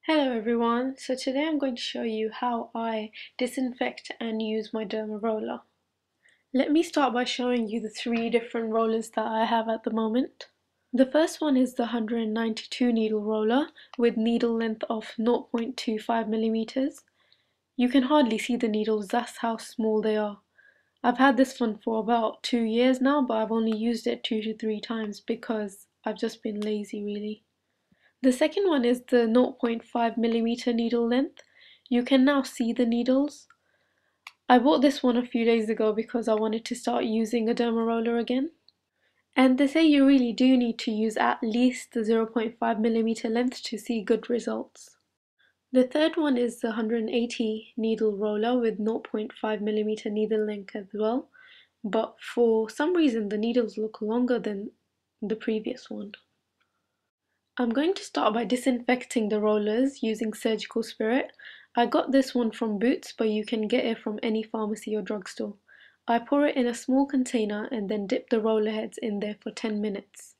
Hello everyone, so today I'm going to show you how I disinfect and use my derma roller. Let me start by showing you the three different rollers that I have at the moment. The first one is the 192 needle roller with needle length of 0.25 millimeters. You can hardly see the needles, that's how small they are. I've had this one for about 2 years now, but I've only used it 2 to 3 times because I've just been lazy really. The second one is the 0.5 millimeter needle length. You can now see the needles. I bought this one a few days ago because I wanted to start using a derma roller again. And they say you really do need to use at least the 0.5 millimeter length to see good results. The third one is the 180 needle roller with 0.5 millimeter needle length as well, but for some reason the needles look longer than the previous one. I'm going to start by disinfecting the rollers using surgical spirit. I got this one from Boots, but you can get it from any pharmacy or drugstore. I pour it in a small container and then dip the roller heads in there for 10 minutes.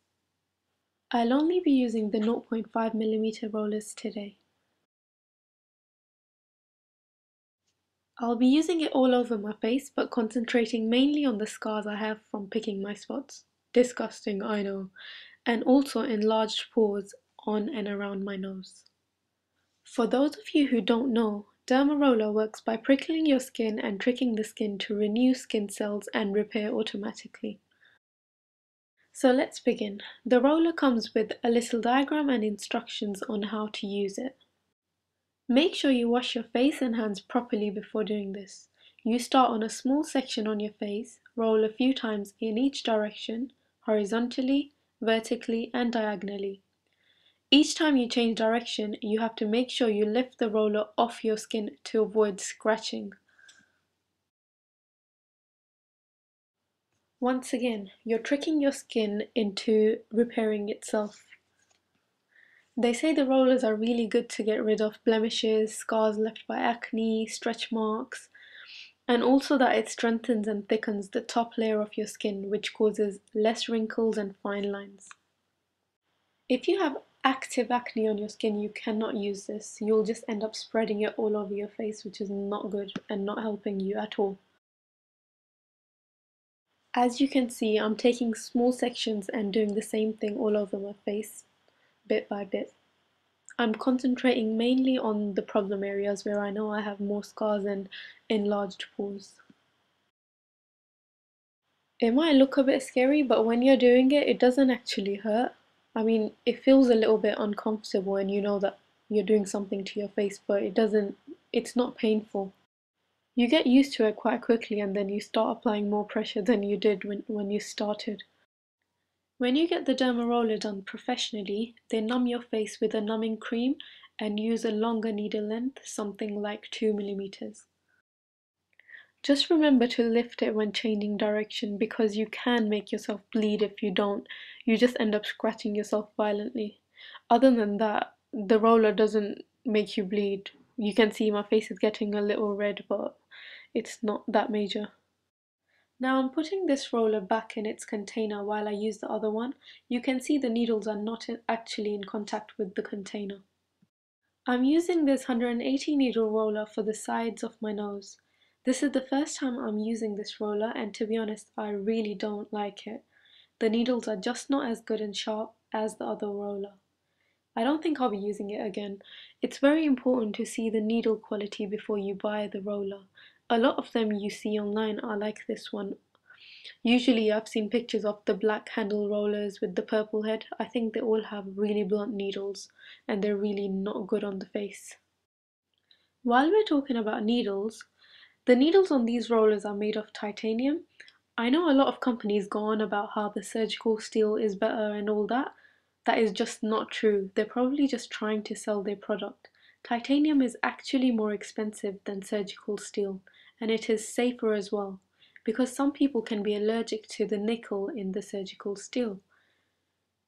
I'll only be using the 0.5 millimeter rollers today. I'll be using it all over my face, but concentrating mainly on the scars I have from picking my spots. Disgusting, I know. And also enlarged pores on and around my nose. For those of you who don't know, derma roller works by prickling your skin and tricking the skin to renew skin cells and repair automatically. So let's begin. The roller comes with a little diagram and instructions on how to use it. Make sure you wash your face and hands properly before doing this. You start on a small section on your face, roll a few times in each direction, horizontally, vertically and diagonally. Each time you change direction, you have to make sure you lift the roller off your skin to avoid scratching. Once again, you're tricking your skin into repairing itself. They say the rollers are really good to get rid of blemishes, scars left by acne, stretch marks, and also that it strengthens and thickens the top layer of your skin, which causes less wrinkles and fine lines. If you have active acne on your skin, you cannot use this. You'll just end up spreading it all over your face, which is not good and not helping you at all. As you can see, I'm taking small sections and doing the same thing all over my face, bit by bit. I'm concentrating mainly on the problem areas where I know I have more scars and enlarged pores. It might look a bit scary, but when you're doing it, it doesn't actually hurt. I mean, it feels a little bit uncomfortable and you know that you're doing something to your face, but it's not painful. You get used to it quite quickly and then you start applying more pressure than you did when you started. When you get the derma roller done professionally, they numb your face with a numbing cream and use a longer needle length, something like 2 millimeters. Just remember to lift it when changing direction because you can make yourself bleed if you don't. You just end up scratching yourself violently. Other than that, the roller doesn't make you bleed. You can see my face is getting a little red, but it's not that major. Now I'm putting this roller back in its container while I use the other one. You can see the needles are not actually in contact with the container. I'm using this 180 needle roller for the sides of my nose. This is the first time I'm using this roller and to be honest, I really don't like it. The needles are just not as good and sharp as the other roller. I don't think I'll be using it again. It's very important to see the needle quality before you buy the roller. A lot of them you see online are like this one. Usually I've seen pictures of the black handle rollers with the purple head. I think they all have really blunt needles and they're really not good on the face. While we're talking about needles, the needles on these rollers are made of titanium. I know a lot of companies go on about how the surgical steel is better and all that. That is just not true. They're probably just trying to sell their product. Titanium is actually more expensive than surgical steel, and it is safer as well, because some people can be allergic to the nickel in the surgical steel.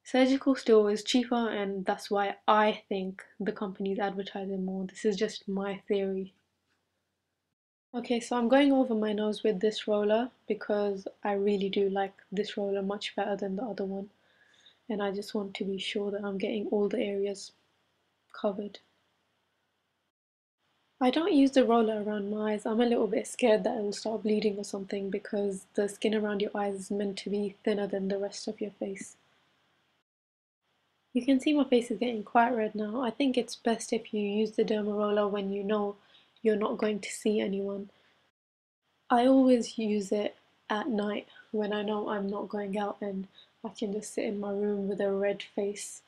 Surgical steel is cheaper, and that's why I think the companies advertise it more. This is just my theory. Okay, so I'm going over my nose with this roller because I really do like this roller much better than the other one. And I just want to be sure that I'm getting all the areas covered. I don't use the roller around my eyes. I'm a little bit scared that it will start bleeding or something because the skin around your eyes is meant to be thinner than the rest of your face. You can see my face is getting quite red now. I think it's best if you use the derma roller when you know you're not going to see anyone. I always use it at night when I know I'm not going out and I can just sit in my room with a red face.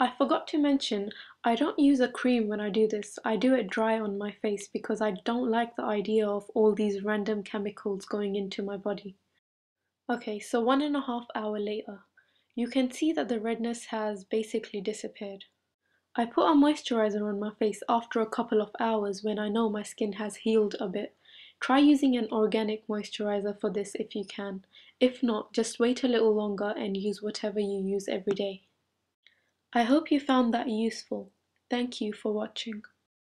I forgot to mention, I don't use a cream when I do this. I do it dry on my face because I don't like the idea of all these random chemicals going into my body. Okay, so 1.5 hours later, you can see that the redness has basically disappeared. I put a moisturizer on my face after a couple of hours when I know my skin has healed a bit. Try using an organic moisturizer for this if you can. If not, just wait a little longer and use whatever you use every day. I hope you found that useful. Thank you for watching.